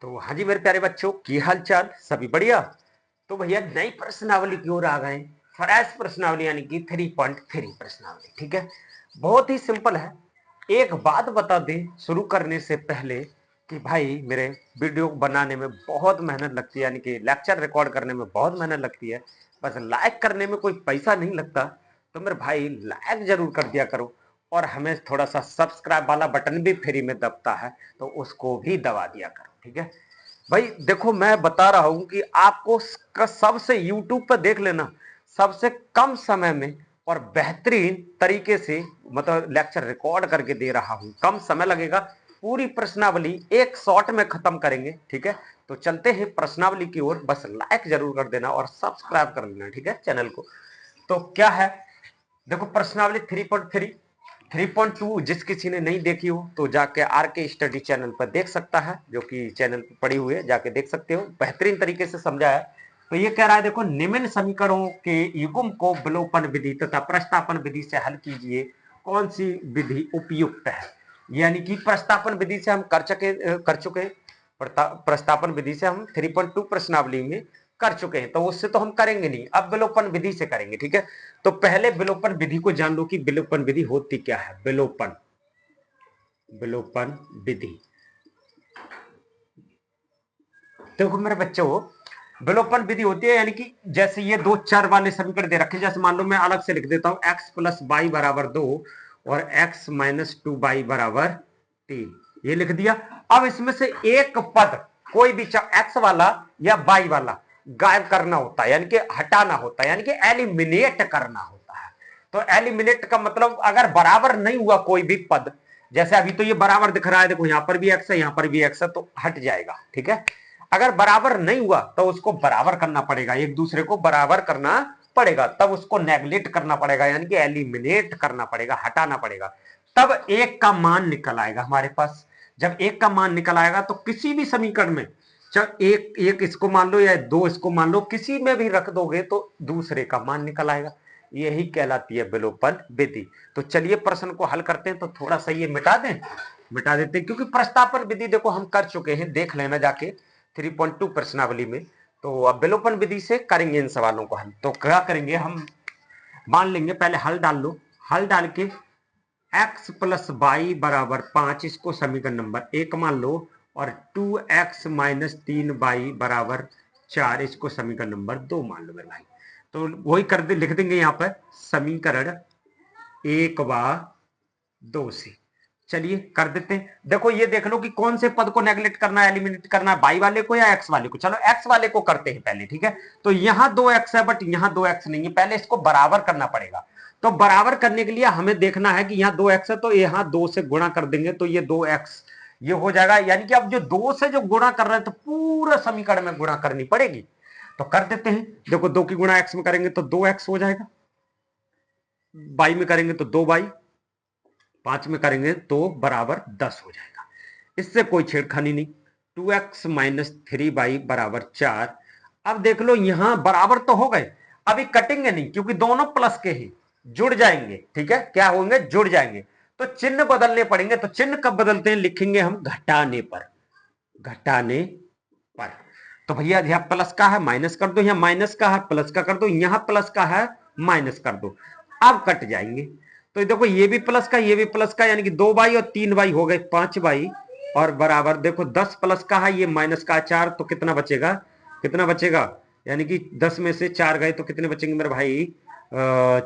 तो हाँ जी मेरे प्यारे बच्चों, की हाल चाल? सभी बढ़िया। तो भैया नई प्रश्नावली की ओर आ गए। फ्रेश प्रश्नावली यानी कि 3.3 प्रश्नावली। ठीक है, बहुत ही सिंपल है। एक बात बता दें शुरू करने से पहले कि भाई मेरे वीडियो बनाने में बहुत मेहनत लगती है, यानी कि लेक्चर रिकॉर्ड करने में बहुत मेहनत लगती है। बस लाइक करने में कोई पैसा नहीं लगता, तो मेरे भाई लाइक जरूर कर दिया करो। और हमें थोड़ा सा सब्सक्राइब वाला बटन भी फ्री में दबता है, तो उसको भी दबा दिया करो। ठीक है भाई, देखो मैं बता रहा हूं कि आपको सबसे यूट्यूब पर देख लेना, सबसे कम समय में और बेहतरीन तरीके से मतलब लेक्चर रिकॉर्ड करके दे रहा हूं। कम समय लगेगा, पूरी प्रश्नावली एक शॉट में खत्म करेंगे। ठीक है, तो चलते हैं प्रश्नावली की ओर। बस लाइक जरूर कर देना और सब्सक्राइब कर लेना, ठीक है, चैनल को। तो क्या है, देखो प्रश्नावली 3.3 3.2 जिस किसी ने नहीं देखी हो तो जाके आर के स्टडी चैनल पर देख सकता है, जो कि चैनल पर पड़ी हुई है, जाके देख सकते हो। बेहतरीन तरीके से समझा है। तो ये कह रहा है, देखो निम्न समीकरणों के युग्म को विलोपन विधि तथा प्रस्तापन विधि से हल कीजिए, कौन सी विधि उपयुक्त है। यानी कि प्रस्तापन विधि से हम कर चुके प्रस्तापन विधि से हम 3.2 प्रश्नावली में कर चुके हैं, तो उससे तो हम करेंगे नहीं, अब विलोपन विधि से करेंगे। ठीक है, तो पहले विलोपन विधि को जान लो कि विलोपन विधि होती क्या है। विलोपन विलोपन विधि, देखो मेरे बच्चों, विलोपन विधि होती है यानी कि जैसे ये दो चर वाले समीकरण दे रखे, जैसे मान लो मैं अलग से लिख देता हूं, एक्स प्लस वाई बराबर 2 और एक्स माइनस 2 वाई बराबर 3, ये लिख दिया। अब इसमें से एक पद कोई भी एक्स वाला या वाई वाला गायब करना होता है, यानी कि हटाना होता है, यानी कि एलिमिनेट करना होता है। तो एलिमिनेट का मतलब अगर बराबर नहीं हुआ कोई भी पद, जैसे अभी तो ये बराबर दिख रहा है, देखो यहां पर भी एक्स है यहां पर भी एक्स है, तो हट जाएगा। ठीक है, अगर बराबर नहीं हुआ तो उसको बराबर करना पड़ेगा, एक दूसरे को बराबर करना पड़ेगा, तब उसको नेगलेक्ट करना पड़ेगा, यानी कि एलिमिनेट करना पड़ेगा, हटाना पड़ेगा, तब एक का मान निकल आएगा हमारे पास। जब एक का मान निकल आएगा तो किसी भी समीकरण में, चाहे एक एक इसको मान लो या दो इसको मान लो, किसी में भी रख दोगे तो दूसरे का मान निकल आएगा। यही कहलाती है विलोपन विधि। तो चलिए प्रश्न को हल करते हैं। तो थोड़ा सा ये मिटा देते हैं, क्योंकि प्रस्तापन विधि देखो हम कर चुके हैं, देख लेना जाके 3.2 प्रश्नावली में। तो अब विलोपन विधि से करेंगे इन सवालों को हल। तो क्या करेंगे, हम मान लेंगे, पहले हल डाल लो, हल डाल के x प्लस वाई बराबर 5 इसको समीकरण नंबर 1 मान लो, और 2x माइनस 3y बराबर 4 इसको समीकरण नंबर 2 मान लो मेरे भाई। तो वही कर दे, लिख देंगे यहाँ पर समीकरण 1 व 2 से। चलिए कर देते हैं। देखो ये देख लो कि कौन से पद को नेगलेक्ट करना है, एलिमिनेट करना है, बाई वाले को या एक्स वाले को। चलो एक्स वाले को करते हैं पहले। ठीक है, तो यहां 2x है बट यहां 2x नहीं है, पहले इसको बराबर करना पड़ेगा। तो बराबर करने के लिए हमें देखना है कि यहां 2x है, तो यहां 2 से गुणा कर देंगे तो ये 2x ये हो जाएगा। यानी कि अब जो 2 से जो गुणा कर रहे हैं तो पूरा समीकरण में गुणा करनी पड़ेगी। तो कर देते हैं। देखो 2 की गुणा x में करेंगे तो 2x हो जाएगा, बाई में करेंगे तो 2y, 5 में करेंगे तो बराबर 10 हो जाएगा। इससे कोई छेड़खानी नहीं। 2x माइनस 3y बराबर 4। अब देख लो यहां बराबर तो हो गए, अभी कटेंगे नहीं क्योंकि दोनों प्लस के ही जुड़ जाएंगे। ठीक है, क्या होंगे, जुड़ जाएंगे। तो चिन्ह बदलने पड़ेंगे। तो चिन्ह कब बदलते हैं, लिखेंगे हम घटाने पर, घटाने पर। तो भैया यहां प्लस का है माइनस कर दो, यहां माइनस का है प्लस का कर दो, यहां प्लस का है माइनस कर दो, अब कट जाएंगे। तो देखो ये भी प्लस का ये भी प्लस का, यानी कि 2y और 3y हो गए 5y, और बराबर देखो 10 प्लस का है, ये माइनस का 4, तो कितना बचेगा, कितना बचेगा, यानी कि 10 में से 4 गए तो कितने बचेंगे मेरे भाई,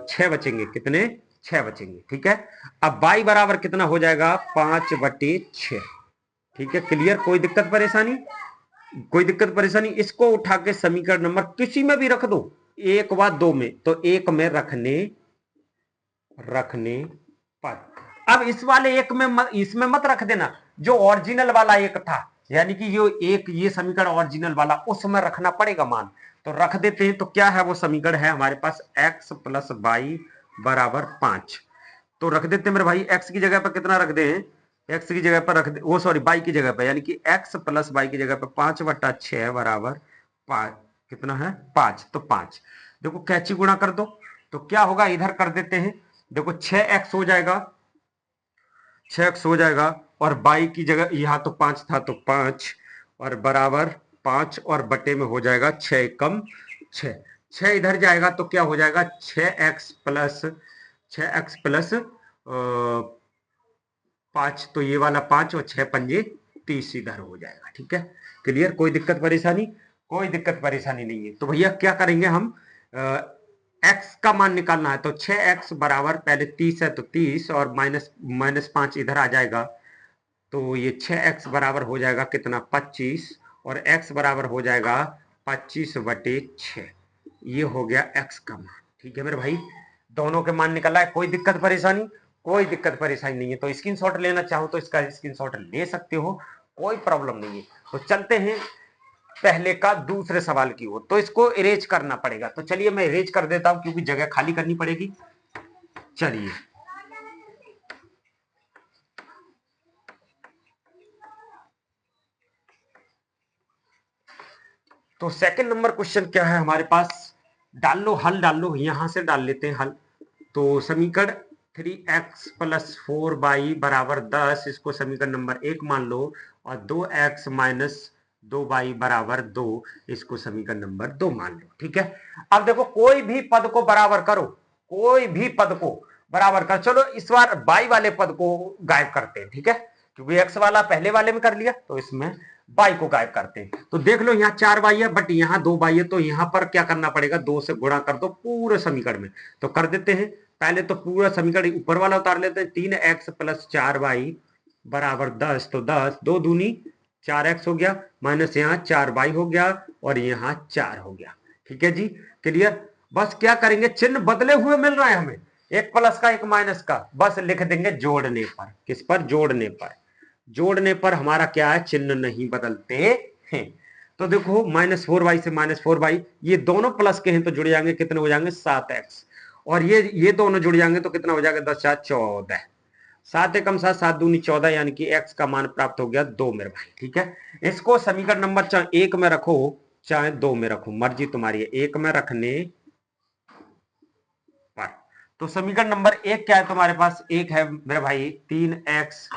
6 बचेंगे। कितने, 6 बचेंगे। ठीक है, अब y बराबर कितना हो जाएगा, 5/6। ठीक है, क्लियर, कोई दिक्कत परेशानी, कोई दिक्कत परेशानी। इसको उठा के समीकरण नंबर किसी में भी रख दो, 1 व 2 में, तो 1 में रखने रखने पर। अब इस वाले एक में इसमें मत रख देना, जो ओरिजिनल वाला एक था, यानी कि जो एक ये समीकरण ओरिजिनल वाला, उसमें रखना पड़ेगा मान। तो रख देते हैं। तो क्या है वो समीकरण है हमारे पास, x प्लस वाई बराबर 5। तो रख देते हैं मेरे भाई, x की जगह पर कितना रख दें, x की जगह पर रख दे, वो सॉरी y की जगह पर, यानी कि x प्लस वाई की जगह पर 5/6 बराबर 5, कितना है 5। तो 5 देखो कैची गुणा कर दो, तो क्या होगा, इधर कर देते हैं। देखो 6x हो जाएगा, 6x हो जाएगा, और y की जगह यहाँ तो 5 था तो 5, और बराबर 5 और बटे में हो जाएगा 6 कम 6। 6 इधर जाएगा तो क्या हो जाएगा 6x प्लस 5, तो ये वाला 5 और 6 पंजे 30 इधर हो जाएगा। ठीक है, क्लियर, कोई दिक्कत परेशानी? कोई दिक्कत परेशानी नहीं है। तो भैया क्या करेंगे हम, x का मान निकालना है, तो 6x बराबर पहले 30 है तो 30 और माइनस 5 इधर आ जाएगा, तो ये 6x बराबर हो जाएगा कितना 25 और x बराबर हो जाएगा 25/6। ये हो गया x का मान। ठीक है मेरे भाई, दोनों के मान निकला है, कोई दिक्कत परेशानी? कोई दिक्कत परेशानी नहीं है। तो स्क्रीनशॉट लेना चाहो तो इसका स्क्रीनशॉट ले सकते हो, कोई प्रॉब्लम नहीं है। तो चलते हैं पहले का दूसरे सवाल की ओर। तो इसको इरेज करना पड़ेगा, तो चलिए मैं इरेज कर देता हूं क्योंकि जगह खाली करनी पड़ेगी। चलिए, तो सेकंड नंबर क्वेश्चन क्या है हमारे पास, डाल लो, हल डाल लो, यहां से डाल लेते हैं हल। तो समीकरण 3x प्लस 4y बराबर 10, इसको समीकरण नंबर 1 मान लो, और 2x माइनस 2y बराबर 2, इसको समीकरण नंबर 2 मान लो। ठीक है, अब देखो कोई भी पद को बराबर करो, कोई भी पद को बराबर कर, चलो इस बार y वाले पद को गायब करते हैं। ठीक है, क्योंकि x वाला पहले वाले में कर लिया, तो इसमें y को गायब करते हैं। तो देख लो यहाँ 4y है बट यहाँ 2y है, तो यहाँ पर क्या करना पड़ेगा, 2 से गुणा कर दो पूरे समीकरण में। तो कर देते हैं, पहले तो पूरा समीकरण ऊपर वाला उतार लेते हैं, 3x प्लस 4y बराबर 10, तो 10 2 दूनी 4x हो गया, माइनस यहाँ 4y हो गया और यहाँ 4 हो गया। ठीक है जी, क्लियर। बस क्या करेंगे, चिन्ह बदले हुए मिल रहा है हमें, एक प्लस का एक माइनस का, बस लिख देंगे जोड़ने पर। किस पर? जोड़ने पर। जोड़ने पर हमारा क्या है, चिन्ह नहीं बदलते हैं। तो देखो -4y से -4y, ये दोनों प्लस के हैं तो जुड़ जाएंगे, कितने हो जाएंगे 7x, और ये दोनों जुड़ जाएंगे तो कितना हो जाएगा 10 4 14, 7 एकम 7 7 दूनी 14, यानी कि x का मान प्राप्त हो गया 2 मेरे भाई। ठीक है, इसको समीकरण नंबर चाहे 1 में रखो चाहे 2 में रखो, मर्जी तुम्हारी है, 1 में रखने पर। तो समीकरण नंबर 1 क्या है तुम्हारे पास, एक है मेरे भाई 3x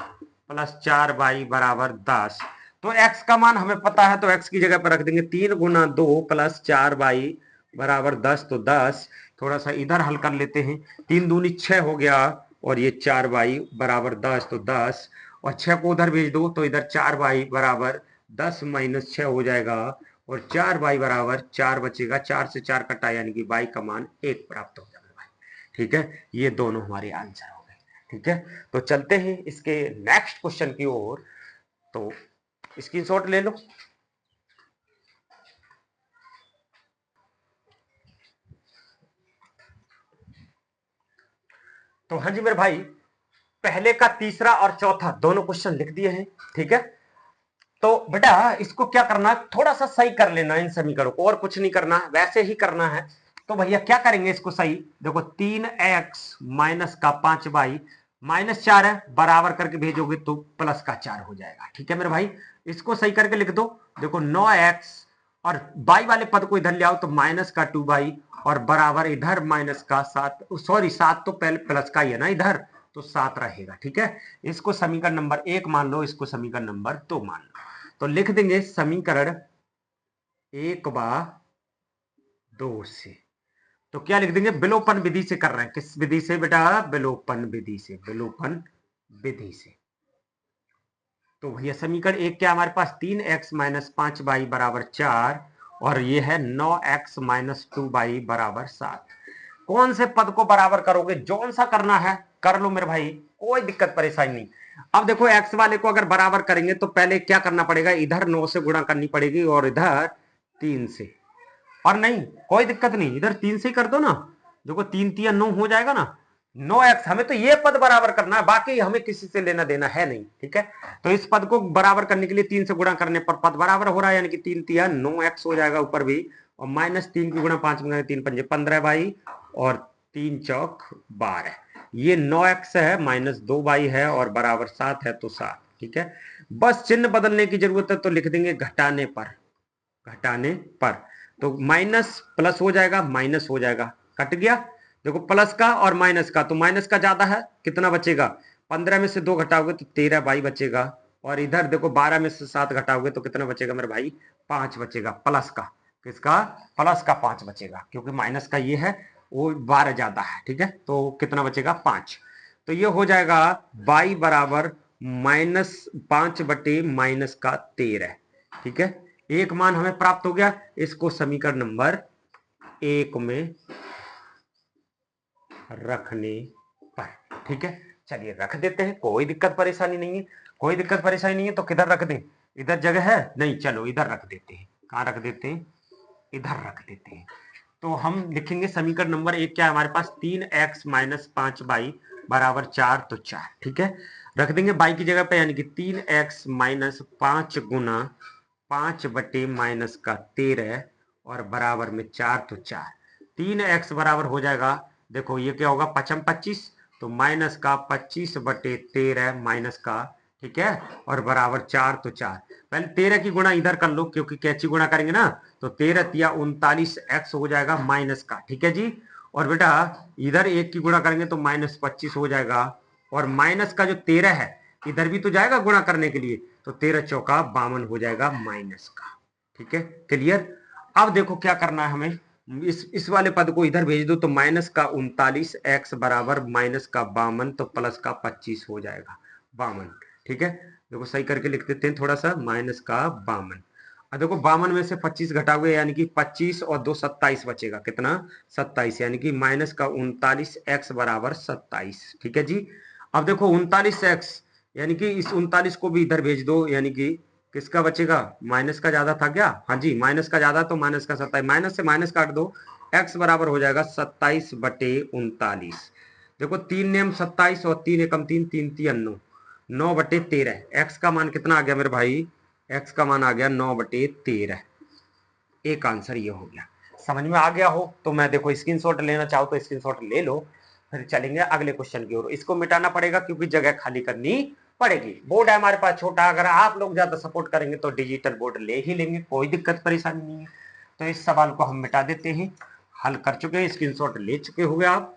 प्लस 4y बराबर 10। तो x का मान हमें पता है, तो x की जगह पर रख देंगे 3 गुना 2 प्लस 4y बराबर 10, तो 10। थोड़ा सा इधर हल कर लेते हैं, 3 दूनी 6 हो गया और ये 4y बराबर 10, तो 10, और 6 को उधर भेज दो तो इधर 4y बराबर 10 माइनस 6 हो जाएगा, और 4y बराबर 4 बचेगा, 4 से 4 कटा, यानी कि y का मान 1 प्राप्त हो जाएगा। ठीक है, ये दोनों हमारे आंसर हो गए। ठीक है, तो चलते हैं इसके नेक्स्ट क्वेश्चन की ओर। तो स्क्रीनशॉट ले लो। तो हाँ जी मेरे भाई, पहले का तीसरा और चौथा दोनों क्वेश्चन लिख दिए हैं। ठीक है, तो बेटा इसको क्या करना, थोड़ा सा सही कर लेना इन समीकरणों को, और कुछ नहीं करना, वैसे ही करना है। तो भैया क्या करेंगे इसको सही, देखो 3x माइनस का 5y -4 है, बराबर करके भेजोगे तो प्लस का 4 हो जाएगा। ठीक है मेरे भाई, इसको सही करके लिख दो। देखो 9x और y वाले पद को इधर ले आओ तो माइनस का 2y और बराबर इधर माइनस का 7, सॉरी 7 तो पहले प्लस का ही है ना इधर, तो 7 रहेगा। ठीक है, इसको समीकरण नंबर 1 मान लो, इसको समीकरण नंबर 2 मान लो। तो लिख देंगे समीकरण 1/2 से, तो क्या लिख देंगे, विलोपन विधि से कर रहे हैं। किस विधि से बेटा, विलोपन विधि से, विलोपन विधि से। तो भैया समीकरण 1 क्या हमारे पास, 3x माइनस 5y बराबर 4, और ये है 9x माइनस 2y बराबर 7। कौन से पद को बराबर करोगे, जौन सा करना है कर लो मेरे भाई, कोई दिक्कत परेशानी नहीं। अब देखो x वाले को अगर बराबर करेंगे तो पहले क्या करना पड़ेगा, इधर 9 से गुणा करनी पड़ेगी और इधर 3 से, और नहीं कोई दिक्कत नहीं, इधर 3 से ही कर दो ना, देखो 3 3 9 हो जाएगा ना, 9x, हमें तो ये पद बराबर करना है, बाकी हमें किसी से लेना देना है नहीं। ठीक है, तो इस पद को बराबर करने के लिए 3 से गुणा करने पर पद बराबर हो रहा है, यानी कि 3 3 9x हो जाएगा ऊपर भी, और -3 की गुणा 5 में 3 पंजे 15 भाई, और 3 चौक 12, ये 9x है, -2y है और बराबर 7 है, तो 7। ठीक है, बस चिन्ह बदलने की जरूरत है, तो लिख देंगे घटाने पर। घटाने पर तो माइनस प्लस हो जाएगा, माइनस हो जाएगा, कट गया। देखो प्लस का और माइनस का, तो माइनस का ज्यादा है, कितना बचेगा, 15 में से 2 घटाओगे तो 13y बचेगा, और इधर देखो 12 में से 7 घटाओगे तो कितना बचेगा मेरे भाई, 5 बचेगा प्लस का, किसका, प्लस का 5 बचेगा, क्योंकि माइनस का ये है वो 12 ज्यादा है, ठीक है, तो कितना बचेगा 5। तो ये हो जाएगा y बराबर -5/-13, ठीक है। एक मान हमें प्राप्त हो गया, इसको समीकरण नंबर 1 में रखने पर, ठीक है। चलिए रख देते हैं, कोई दिक्कत परेशानी नहीं है, कोई दिक्कत परेशानी नहीं है। तो किधर रख दें, इधर जगह है नहीं, चलो इधर रख देते हैं। कहाँ रख देते हैं, इधर रख देते हैं। तो हम लिखेंगे समीकरण नंबर 1 क्या है हमारे पास, 3x-5y बराबर 4, तो 4, ठीक है। रख देंगे बाई की जगह पे, यानी कि 3x-5 गुना 5/-13 और बराबर में 4, तो 4। 3x बराबर हो जाएगा, देखो ये क्या होगा, 5×25, तो माइनस का 25/13 माइनस का, ठीक है, और बराबर 4, तो 4। पहले 13 की गुणा इधर कर लो, क्योंकि कैची गुणा करेंगे ना, तो 13 या 39x हो जाएगा माइनस का, ठीक है जी। और बेटा इधर 1 की गुणा करेंगे तो -25 हो जाएगा, और माइनस का जो 13 है इधर भी तो जाएगा गुणा करने के लिए, तो 13 चौका 52 हो जाएगा माइनस का, ठीक है, क्लियर। अब देखो क्या करना है हमें, इस वाले पद को इधर भेज दो, तो माइनस का 39x बराबर माइनस का 52, तो प्लस का 25 हो जाएगा 52, ठीक है। देखो सही करके लिख देते हैं थोड़ा सा, माइनस का 52। अब देखो 52 में से 25 घटाओगे, यानी कि 25 और 2 27 बचेगा, कितना, 27, यानी कि माइनस का 39x बराबर 27, ठीक है जी। अब देखो 39x, यानी कि इस 39 को भी इधर भेज दो, यानी कि किसका बचेगा, माइनस का ज्यादा था क्या, हाँ जी माइनस का ज्यादा, तो माइनस का 27, माइनस से माइनस काट दो, x बराबर हो जाएगा 27/39। देखो 3 नेम 27 और 3 एकम 3, 3 3 9, 9/13, x का मान कितना आ गया मेरे भाई, x का मान आ गया 9/13। एक आंसर ये हो गया। समझ में आ गया हो तो मैं देखो स्क्रीनशॉट लेना चाहो तो स्क्रीनशॉट ले लो, फिर चलेंगे अगले क्वेश्चन की ओर। इसको मिटाना पड़ेगा क्योंकि जगह खाली करनी पड़ेगी। बोर्ड है हमारे पास छोटा, अगर आप लोग ज्यादा सपोर्ट करेंगे तो डिजिटल बोर्ड ले ही लेंगे, कोई दिक्कत परेशानी नहीं है। तो इस सवाल को हम मिटा देते हैं, हल कर चुके हैं, स्क्रीनशॉट ले चुके हुए आप।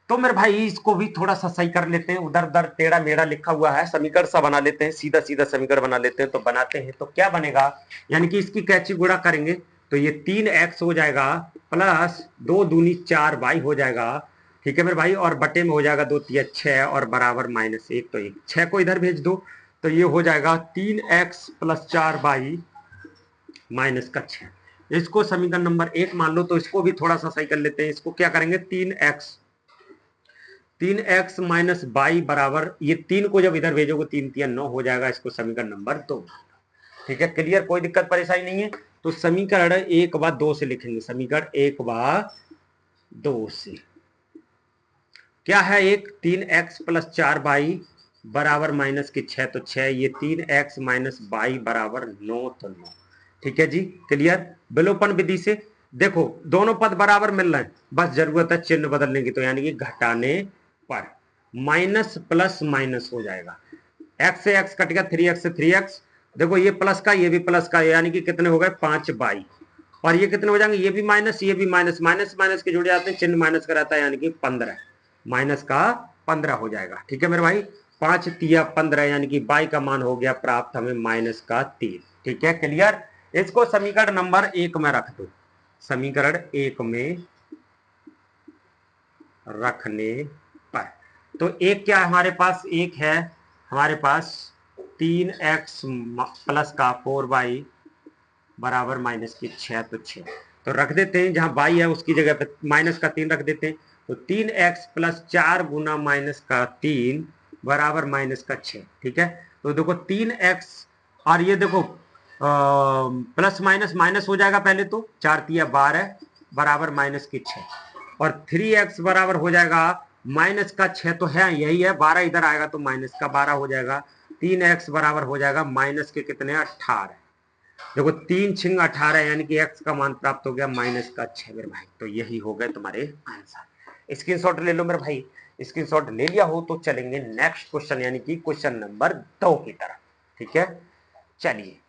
तो मेरे भाई इसको भी थोड़ा सा सही कर लेते हैं, उधर उधर टेढ़ा मेढ़ा लिखा हुआ है, समीकरण सा बना लेते हैं, सीधा सीधा समीकरण बना लेते हैं। तो बनाते हैं तो क्या बनेगा, यानी कि इसकी कैची गुणा करेंगे तो ये 3x हो जाएगा प्लस 2 दूनी 4y हो जाएगा, ठीक है मेरे भाई, और बटे में हो जाएगा 2 तिया 6 और बराबर -1, तो 1 6 को इधर भेज दो, तो ये हो जाएगा 3x + 4y -6। इसको समीकरण नंबर 1 मान लो, तो इसको भी थोड़ा सा सही कर लेते हैं। इसको क्या करेंगे, 3x माइनस बाई बराबर, ये 3 को जब इधर भेजोगे 3 3 9 हो जाएगा, इसको समीकरण नंबर 2, ठीक है, क्लियर, कोई दिक्कत परेशानी नहीं है। तो समीकरण 1 व 2 से लिखेंगे, समीकरण 1 व 2 से क्या है, एक 3x + 4y बराबर -6, तो 6, ये 3x माइनस बाई बराबर 9, तो 9, ठीक है जी, क्लियर। विलोपन विधि से देखो दोनों पद बराबर मिल रहे हैं, बस जरूरत है चिन्ह बदलने की, तो यानी कि घटाने पर माइनस प्लस माइनस हो जाएगा, x से x कट गया, 3x से 3x, देखो ये प्लस का ये भी प्लस का, यानी कि कितने हो गए 5y, और ये कितने हो जाएंगे, ये भी माइनस ये भी माइनस, माइनस माइनस के जुड़ जाते हैं, चिन्ह माइनस का रहता है, यानी कि 15, माइनस का 15 हो जाएगा, ठीक है मेरे भाई। 5 तिया 15, यानी कि बाई का मान हो गया प्राप्त हमें -3, ठीक है, क्लियर। इसको समीकरण नंबर 1 में रख दो, समीकरण 1 में रखने पर, तो एक क्या है हमारे पास, एक है हमारे पास 3x प्लस का 4y बराबर -6, तो 6, तो रख देते हैं, जहां y है उसकी जगह पे माइनस का 3 रख देते हैं, तो 3x + 4 गुना -3 बराबर -6, ठीक है। तो देखो 3x, और ये देखो प्लस माइनस माइनस हो जाएगा, पहले तो 4 तिया 12 बराबर -6, और 3x बराबर हो जाएगा -6, तो है यही है 12, इधर आएगा तो -12 हो जाएगा, 3x बराबर हो जाएगा माइनस के कितने 18, देखो 3 छिंग 18, यानी कि x का मान प्राप्त हो गया -6 मेरे भाई। तो यही हो गए तुम्हारे आंसर, स्क्रीनशॉट ले लो मेरे भाई, स्क्रीनशॉट ले लिया हो तो चलेंगे नेक्स्ट क्वेश्चन, यानी कि क्वेश्चन नंबर 2 की तरफ, ठीक है, चलिए।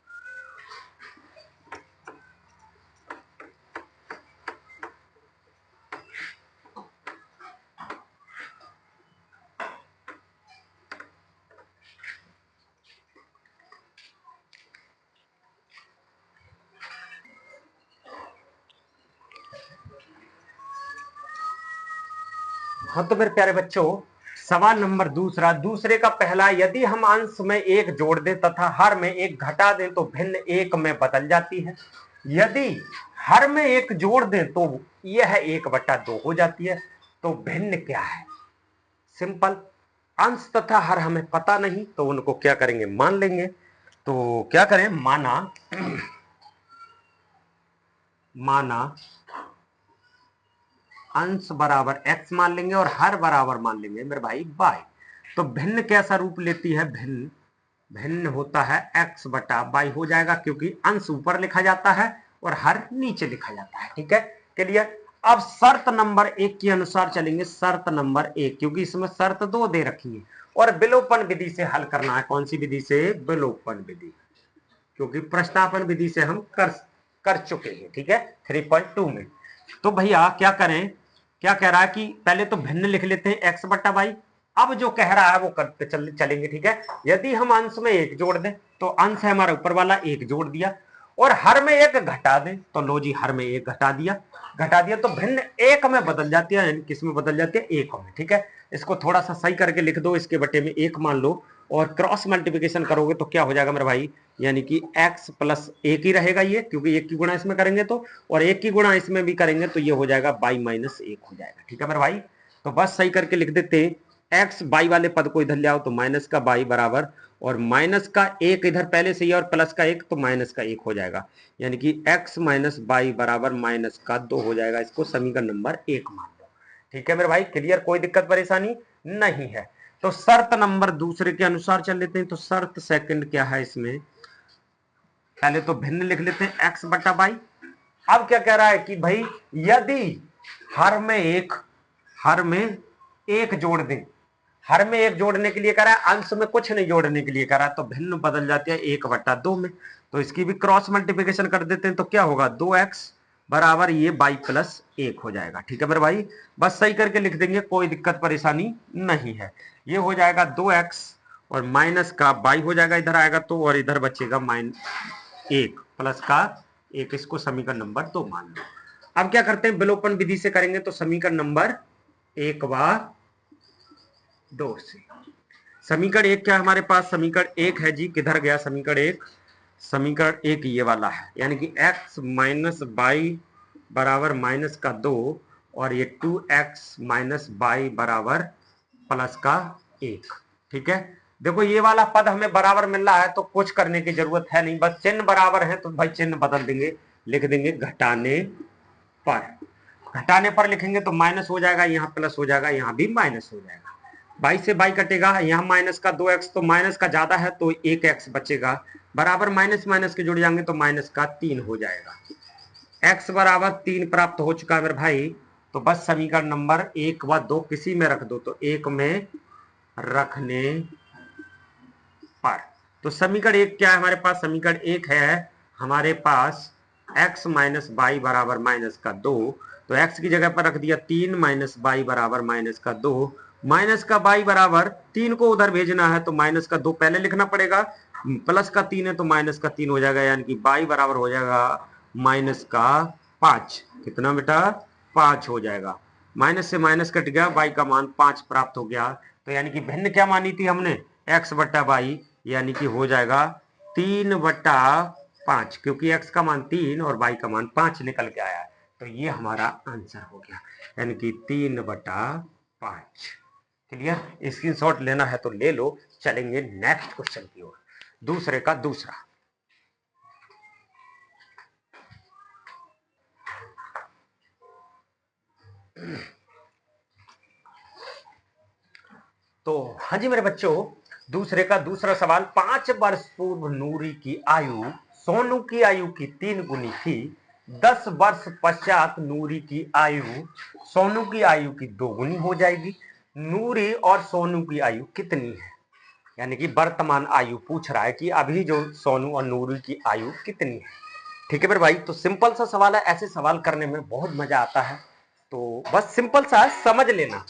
हाँ तो मेरे प्यारे बच्चों, सवाल नंबर दूसरा, दूसरे का पहला, यदि हम अंश में एक जोड़ दें तथा हर में एक घटा दें तो भिन्न एक में बदल जाती है। यदि हर में एक जोड़ दें तो यह 1/2 हो जाती है। तो भिन्न क्या है? सिंपल, अंश तथा हर हमें पता नहीं तो उनको क्या करेंगे, मान लेंगे। तो क्या करें, माना अंश बराबर x मान लेंगे और हर बराबर मान लेंगे मेरे भाई y। तो भिन्न कैसा रूप लेती है? भिन्न भिन्न होता है x/y हो जाएगा, क्योंकि अंश ऊपर लिखा जाता है और हर नीचे लिखा जाता है। ठीक है, क्लियर। अब शर्त नंबर 1 के अनुसार चलेंगे। शर्त नंबर 1, क्योंकि इसमें शर्त 2 दे रखी है और विलोपन विधि से हल करना है। कौन सी विधि से? विलोपन विधि, क्योंकि प्रश्नापन विधि से हम कर चुके हैं। ठीक है, 3.2 में। तो भैया क्या करें, क्या कह रहा है कि पहले तो भिन्न लिख लेते हैं x/y। अब जो कह रहा है वो करते चलेंगे। ठीक है, यदि हम अंश में एक जोड़ दें तो अंश है हमारा ऊपर वाला, एक जोड़ दिया, और हर में एक घटा दें तो लो जी, हर में एक घटा दिया, तो भिन्न एक में बदल जाती है। यानी किस में बदल जाती है? एक में। ठीक है, इसको थोड़ा सा सही करके लिख दो, इसके बटे में एक मान लो, और क्रॉस मल्टीप्लिकेशन करोगे तो क्या हो जाएगा मेरे भाई, यानी कि x प्लस एक ही रहेगा ये, क्योंकि एक की गुणा इसमें करेंगे तो, और एक की गुणा इसमें भी करेंगे तो ये हो जाएगा y माइनस एक हो जाएगा। ठीक है मेरे भाई, तो बस सही करके लिख देते हैं, x y वाले पद को इधर ले आओ तो माइनस का y बराबर, और माइनस का एक इधर पहले से ही और प्लस का एक, तो माइनस का एक हो जाएगा, यानी कि x माइनस y बराबर माइनस का 2 हो जाएगा। इसको समीकरण नंबर 1 मान लो। ठीक है मेरे भाई, क्लियर, कोई दिक्कत परेशानी नहीं है। तो शर्त नंबर दूसरे के अनुसार चल लेते हैं। तो शर्त सेकंड क्या है इसमें, पहले तो भिन्न लिख लेते हैं x/y। अब क्या कह रहा है कि भाई यदि हर में एक जोड़ दें, हर में एक जोड़ने के लिए कह रहा है, अंश में कुछ नहीं जोड़ने के लिए कह रहा है, तो भिन्न बदल जाती है 1/2 में। तो इसकी भी क्रॉस मल्टीप्लिकेशन कर देते हैं तो क्या होगा, 2x बराबर ये y प्लस एक हो जाएगा। ठीक है मेरे भाई, बस सही करके लिख देंगे, कोई दिक्कत परेशानी नहीं है। ये हो जाएगा 2x और माइनस का y हो जाएगा, इधर आएगा तो, और इधर बचेगा एक प्लस का एक। इसको समीकरण नंबर 2 मान लो। अब क्या करते हैं, विलोपन विधि से करेंगे तो समीकरण नंबर 1 व 2 से। समीकरण 1 क्या हमारे पास, समीकरण 1 है जी, किधर गया समीकरण 1? समीकरण 1 ये वाला है, यानी कि x माइनस बाई बराबर माइनस का 2, और ये 2x माइनस बाई बराबर प्लस का 1। ठीक है, देखो ये वाला पद हमें बराबर मिल रहा है तो कुछ करने की जरूरत है नहीं, बस चिन्ह बराबर है तो भाई चिन्ह बदल देंगे, लिख देंगे घटाने पर। घटाने पर लिखेंगे तो माइनस हो जाएगा, यहाँ प्लस हो जाएगा, यहाँ भी माइनस हो जाएगा, बाई से बाई कटेगा, यहाँ माइनस का 2x, तो माइनस का ज्यादा है तो 1x बचेगा, बराबर माइनस माइनस के जुड़ जाएंगे तो माइनस का 3 हो जाएगा। x बराबर 3 प्राप्त हो चुका है मेरे भाई। तो बस समीकरण नंबर 1 व 2 किसी में रख दो, तो 1 में रखने पर। तो समीकरण 1 क्या है हमारे पास, समीकरण 1 है हमारे पास x माइनस बाई बराबर माइनस का 2, तो x की जगह पर रख दिया 3 माइनस बाई बराबर माइनस का 2, माइनस का बाई बराबर 3 को उधर भेजना है तो माइनस का 2 पहले लिखना पड़ेगा, प्लस का 3 है तो माइनस का 3 हो जाएगा, यानी कि बाई बराबर हो जाएगा माइनस का 5। कितना बेटा, 5 हो जाएगा। माइनस से माइनस कट गया, बाई का मान 5 प्राप्त हो गया। तो यानी कि भिन्न क्या मानी थी हमने, x/y, यानी कि हो जाएगा 3/5, क्योंकि x का मान 3 और y का मान 5 निकल के आया है। तो ये हमारा आंसर हो गया, यानी कि 3/5। क्लियर, स्क्रीनशॉट लेना है तो ले लो। चलेंगे नेक्स्ट क्वेश्चन की ओर, दूसरे का दूसरा। तो हाँ जी मेरे बच्चों, दूसरे का दूसरा सवाल, 5 वर्ष पूर्व नूरी की आयु सोनू की आयु की 3 गुनी थी। 10 वर्ष पश्चात नूरी की आयु सोनू की आयु की 2 गुनी हो जाएगी। नूरी और सोनू की आयु कितनी है? यानी कि वर्तमान आयु पूछ रहा है कि अभी जो सोनू और नूरी की आयु कितनी है। ठीक है मेरे भाई, तो सिंपल सा सवाल है, ऐसे सवाल करने में बहुत मजा आता है, तो बस सिंपल सा समझ लेना।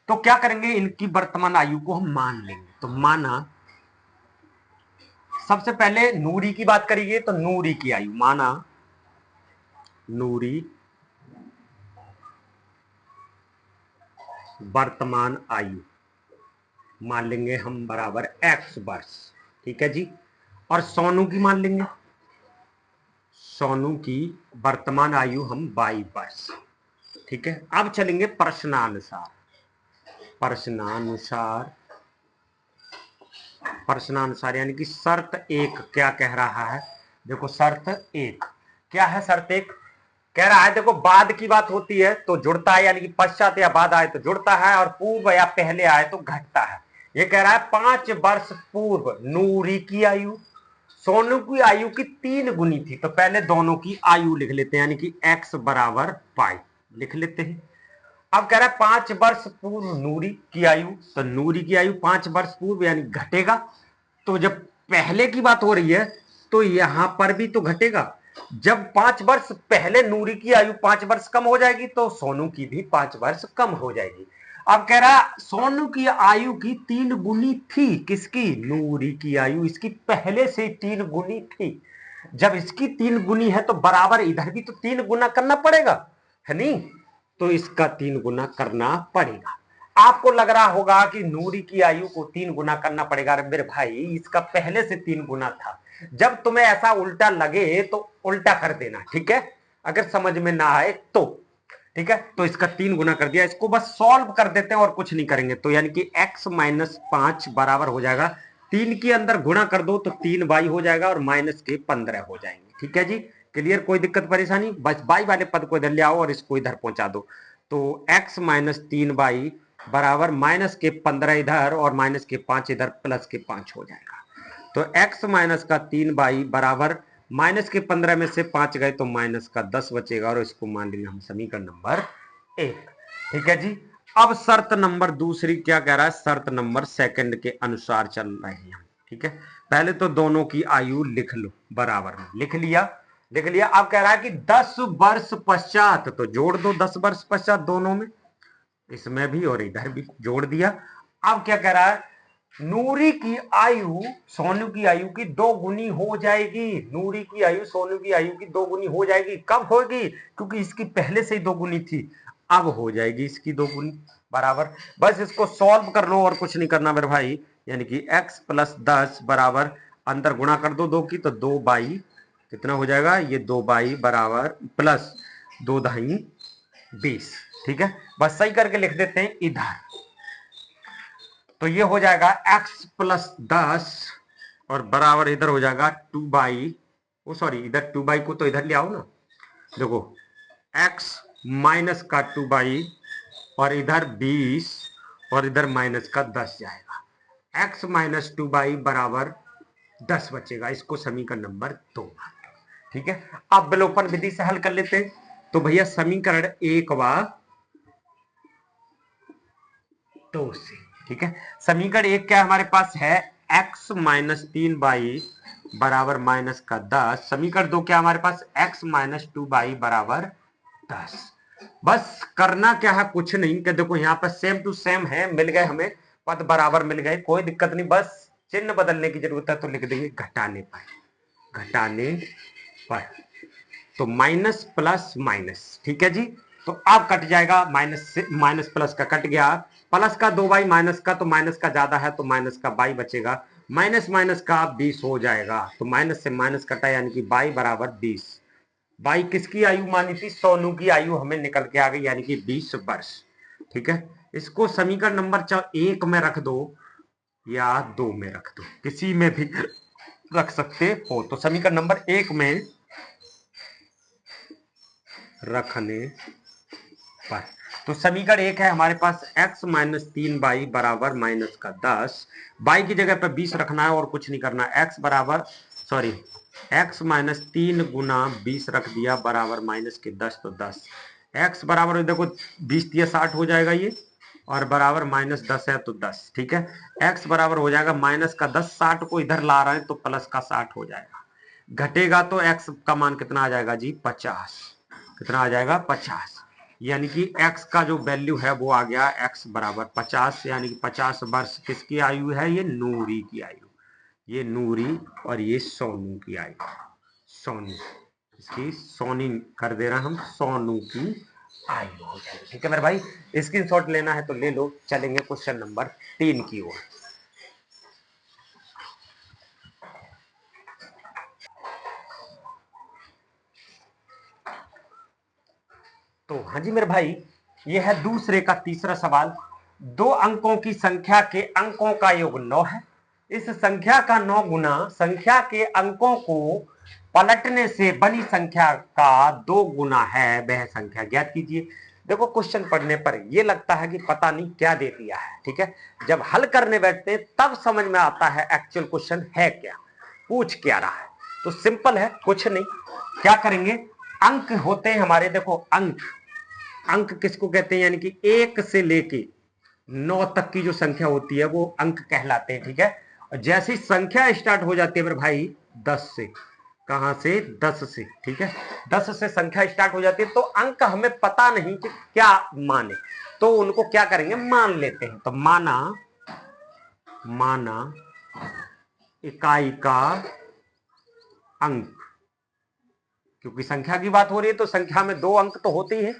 तो क्या करेंगे, इनकी वर्तमान आयु को हम मान लेंगे। तो माना, सबसे पहले नूरी की बात करिए तो नूरी की आयु, माना नूरी वर्तमान आयु मान लेंगे हम बराबर x वर्ष, ठीक है जी। और सोनू की मान लेंगे, सोनू की वर्तमान आयु हम 22 वर्ष, ठीक है। अब चलेंगे प्रश्नानुसार। प्रश्नानुसार प्रश्नानुसार यानी कि शर्त एक क्या कह रहा है, देखो शर्त एक क्या है। शर्त एक कह रहा है, देखो बाद की बात होती है तो जुड़ता है, यानी कि पश्चात या बाद आए तो जुड़ता है, और पूर्व या पहले आए तो घटता है। ये कह रहा है 5 वर्ष पूर्व नूरी की आयु सोनू की आयु की 3 गुनी थी, तो पहले दोनों की आयु लिख लेते हैं, यानी कि x बराबर पाई लिख लेते हैं। अब कह रहा है 5 वर्ष पूर्व नूरी की आयु, तो नूरी की आयु 5 वर्ष पूर्व यानी घटेगा, तो जब पहले की बात हो रही है तो यहां पर भी तो घटेगा। जब 5 वर्ष पहले नूरी की आयु 5 वर्ष कम हो जाएगी तो सोनू की भी 5 वर्ष कम हो जाएगी। अब कह रहा सोनू की आयु की 3 गुनी थी, किसकी? नूरी की आयु इसकी पहले से 3 गुनी थी। जब इसकी 3 गुनी है तो बराबर इधर भी तो 3 गुना करना पड़ेगा, है नहीं? तो इसका 3 गुना करना पड़ेगा। आपको लग रहा होगा कि नूरी की आयु को 3 गुना करना पड़ेगा। अरे मेरे भाई, इसका पहले से 3 गुना था। जब तुम्हें ऐसा उल्टा लगे तो उल्टा कर देना, ठीक है, अगर समझ में ना आए तो, ठीक है। तो इसका 3 गुना कर दिया, इसको बस सॉल्व कर देते हैं और कुछ नहीं करेंगे। तो यानी कि x माइनस 5 बराबर हो जाएगा 3 के अंदर गुणा कर दो तो 3y हो जाएगा और माइनस के 15 हो जाएंगे, ठीक है जी। क्लियर? कोई दिक्कत परेशानी? बस y वाले पद को इधर ले आओ और इसको इधर पहुंचा दो। तो x माइनस 3y बराबर माइनस के 15 इधर और माइनस के 5 इधर प्लस के 5 हो जाएगा। तो x माइनस का 3y बराबर माइनस के 15 में से 5 गए तो माइनस का 10 बचेगा, और इसको मान लेंगे हम समीकरण नंबर 1, ठीक है जी। अब शर्त नंबर दूसरी क्या कह रहा है? शर्त नंबर सेकंड के अनुसार चल रहे हैं हम, ठीक है। पहले तो दोनों की आयु लिख लो, बराबर में लिख लिया, लिख लिया। अब कह रहा है कि 10 वर्ष पश्चात, तो जोड़ दो 10 वर्ष पश्चात दोनों में, इसमें भी और इधर भी जोड़ दिया। अब क्या कह रहा है? नूरी की आयु सोनू की आयु की 2 गुनी हो जाएगी। नूरी की आयु सोनू की आयु की 2 गुनी हो जाएगी। कब होगी? क्योंकि इसकी पहले से ही 2 गुनी थी, अब हो जाएगी इसकी 2 गुनी, बराबर। बस इसको सॉल्व कर लो और कुछ नहीं करना मेरे भाई, यानी कि x प्लस 10 बराबर अंदर गुणा कर दो 2 की, तो 2 बाई कितना हो जाएगा? ये 2 बाई बराबर प्लस 2 दही 20, ठीक है। बस सही करके लिख देते हैं इधर, तो ये हो जाएगा x प्लस 10 और बराबर इधर हो जाएगा 2 बाई, ओ सॉरी, इधर 2 बाई को तो इधर ले आओ ना, देखो x माइनस का 2 बाई और इधर 20 और इधर माइनस का 10 जाएगा। x माइनस 2 बाई बराबर 10 बचेगा, इसको समीकरण नंबर 2, ठीक है। अब विलोपन विधि से हल कर लेते हैं। तो भैया समीकरण 1 व 2 से, ठीक है। समीकरण 1 क्या हमारे पास है? x माइनस 3 बाई बराबर माइनस का 10। समीकरण 2 क्या हमारे पास? x माइनस 2 बाई बराबर 10। बस करना क्या है? कुछ नहीं, कि देखो यहाँ पर सेम टू सेम है, मिल गए हमें पद, बराबर मिल गए, कोई दिक्कत नहीं। बस चिन्ह बदलने की जरूरत है तो लिख देंगे घटाने पर, घटाने पर। तो माइनस प्लस माइनस, ठीक है जी। तो अब कट जाएगा, माइनस से माइनस प्लस का कट गया, प्लस का 2 बाई माइनस का, तो माइनस का ज्यादा है तो माइनस का बाई बचेगा, माइनस माइनस का 20 हो जाएगा, तो माइनस से माइनस कटा, यानी कि बाई बराबर 20। बाई किसकी आयु मानी थी? सोनू की आयु हमें निकल के आ गई, यानी कि 20 वर्ष, ठीक है। इसको समीकरण नंबर 1 में रख दो या 2 में रख दो, किसी में भी रख सकते हो। तो समीकरण नंबर 1 में रखने पर, तो समीकरण 1 है हमारे पास x माइनस 3 बाई बराबर माइनस का 10, बाई की जगह पर 20 रखना है और कुछ नहीं करना। x बराबर सॉरी x माइनस 3 गुना 20 रख दिया बराबर माइनस के 10, तो 10 x बराबर देखो 20 दिया 60 हो जाएगा ये, और बराबर माइनस 10 है तो 10, ठीक है। x बराबर हो जाएगा माइनस का 10, 60 को इधर ला रहे हैं तो प्लस का 60 हो जाएगा, घटेगा तो x का मान कितना आ जाएगा जी? 50। कितना आ जाएगा? 50। यानी कि x का जो वैल्यू है वो आ गया x बराबर 50, यानी कि 50 वर्ष किसकी आयु है? ये नूरी की आयु, ये नूरी और ये सोनू की आयु, सोनू, इसकी सोनी कर दे रहा हम, सोनू की आई हो जाएगी। ठीक है मेरे भाई, स्क्रीनशॉट लेना है तो ले लो। चलेंगे क्वेश्चन नंबर 3 की ओर। तो हाँ जी मेरे भाई, ये है दूसरे का तीसरा सवाल। 2 अंकों की संख्या के अंकों का योग 9 है। इस संख्या का 9 गुना संख्या के अंकों को पलटने से बनी संख्या का 2 गुना है, वह संख्या ज्ञात कीजिए। देखो क्वेश्चन पढ़ने पर ये लगता है कि पता नहीं क्या दे दिया है, ठीक है। जब हल करने बैठते हैं तब समझ में आता है एक्चुअल क्वेश्चन है क्या, पूछ क्या रहा है। तो सिंपल है, कुछ नहीं। क्या करेंगे, अंक होते हैं हमारे, देखो अंक, अंक किसको कहते हैं, यानी कि 1 से लेके 9 तक की जो संख्या होती है वो अंक कहलाते हैं, ठीक है। और जैसी संख्या स्टार्ट हो जाती है मेरे भाई 10 से, कहां से, 10 से, ठीक है। 10 से संख्या स्टार्ट हो जाती है तो अंक हमें पता नहीं कि क्या माने, तो उनको क्या करेंगे, मान लेते हैं। तो माना, माना इकाई का अंक, क्योंकि संख्या की बात हो रही है तो संख्या में 2 अंक तो होते ही है।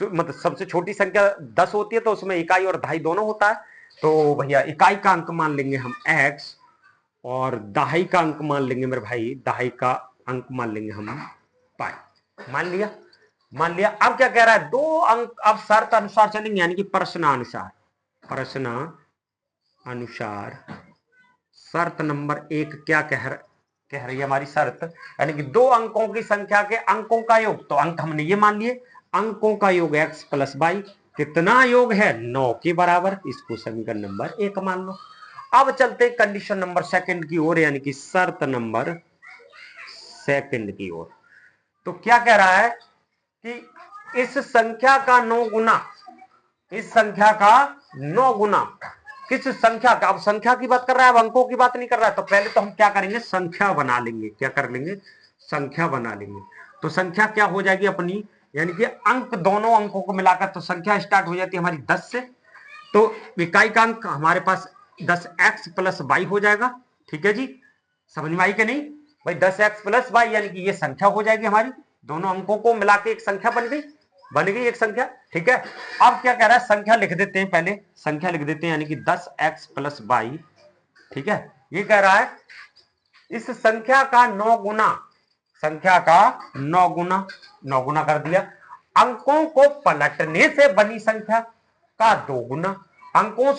मतलब सबसे छोटी संख्या 10 होती है तो उसमें इकाई और दहाई दोनों होता है। तो भैया इकाई का अंक मान लेंगे हम x, और दहाई का अंक मान लेंगे मेरे भाई, दहाई का अंक मान लेंगे हम पाई। मान लिया, मान लिया। अब क्या कह रहा है, 2 अंक अब शर्त अनुसार चलेंगे, यानी कि प्रश्नानुसार, प्रश्न अनुसार। शर्त नंबर 1 क्या कह रही है हमारी शर्त, यानी कि 2 अंकों की संख्या के अंकों का योग, तो अंक हमने ये मान लिए, अंकों का योग x प्लस वाई, कितना योग है, 9 के बराबर। इसको समीकरण नंबर 1 मान लो। अब चलते कंडीशन नंबर 2 की ओर, यानी कि शर्त नंबर 2 की ओर। तो क्या कह रहा है कि इस संख्या का 9 गुना, इस संख्या का 9 गुना किस संख्या का, अब संख्या की बात कर रहा है, अब अंकों की बात नहीं कर रहा है। तो पहले तो हम क्या करेंगे, संख्या बना लेंगे। क्या कर लेंगे, संख्या बना लेंगे। तो संख्या क्या हो जाएगी अपनी, यानी कि अंक, दोनों अंकों को मिलाकर तो संख्या स्टार्ट हो जाती है हमारी 10 से। तो इकाई का अंक हमारे पास 10x प्लस वाई हो जाएगा, ठीक है जी। समझ में आई कि नहीं भाई, 10x प्लस वाई यानी कि ये संख्या हो जाएगी हमारी, दोनों अंकों को मिला के एक संख्या बन गई, बन गई एक संख्या, ठीक है। अब क्या कह रहा है, संख्या लिख देते हैं, पहले संख्या लिख देते हैं, यानी कि 10x प्लस वाई, ठीक है। ये कह रहा है इस संख्या का 9 गुना, संख्या का 9 गुना, 9 गुना कर दिया, अंकों को पलटने से बनी संख्या का 2 गुना। अंकों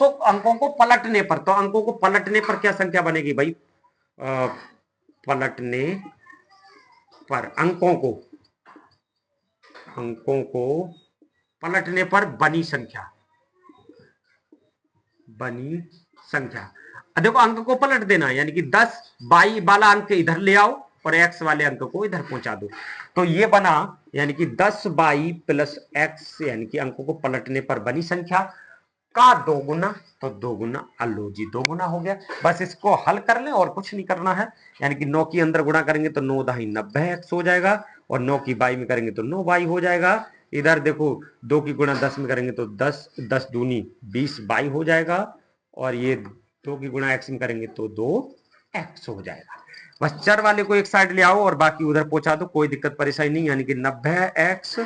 को पलटने पर, तो अंकों को पलटने पर क्या संख्या बनेगी भाई, पलटने पर अंकों को पलटने पर बनी संख्या, बनी संख्या। देखो अंक को पलट देना, यानी कि 10 बाई वाला अंक इधर ले आओ और x वाले अंक को इधर पहुंचा दो, तो ये बना, यानी कि 10 बाई प्लस x, यानी कि अंकों को पलटने पर बनी संख्या का 2 गुना, तो 2 गुना, अल्लो जी 2 गुना हो गया। बस इसको हल कर लें और कुछ नहीं करना है, यानी कि 9 की अंदर गुणा करेंगे तो 9 दहाई 90x हो जाएगा, और 9 की बाई में करेंगे तो 9 बाई हो जाएगा। इधर देखो 2 की गुणा 10 में करेंगे तो 10, 10 दूनी 20 बाई हो जाएगा, और ये 2 की गुणा x में करेंगे तो 2x हो जाएगा। बस चर वाले को एक साइड ले आओ और बाकी उधर पहुंचा दो, कोई दिक्कत परेशानी नहीं, यानी कि 90x